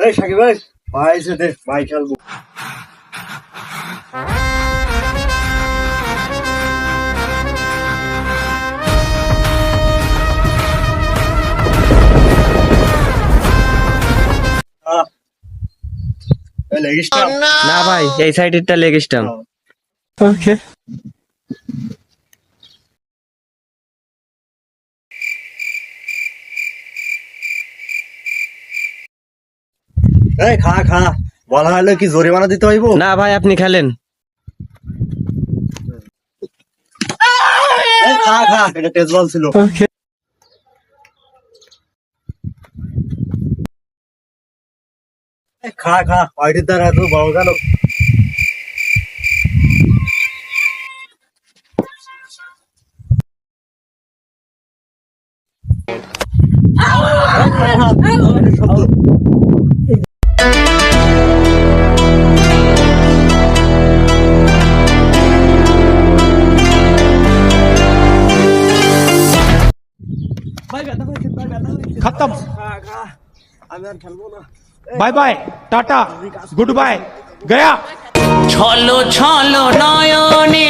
এই সাকিব ভাই, ভাই এসে দে, ভাই খেলবো। Leg stump. না ভাই, এই সাইডেরটা লেগ স্টাম্প। ওকে। এই খা খা, বলা হলো কি জরিমানা দিতে হইব? না ভাই, আপনি খেলেন। এই খা খা, এটা টেস্ট বল ছিল। ওকে। এই খা খা, পার্টির দ্বারা এত বড় গেল। खत्म। আমি আর খেলবো না। Bye bye, tata, good bye, गया। ছলো ছলো নয়নে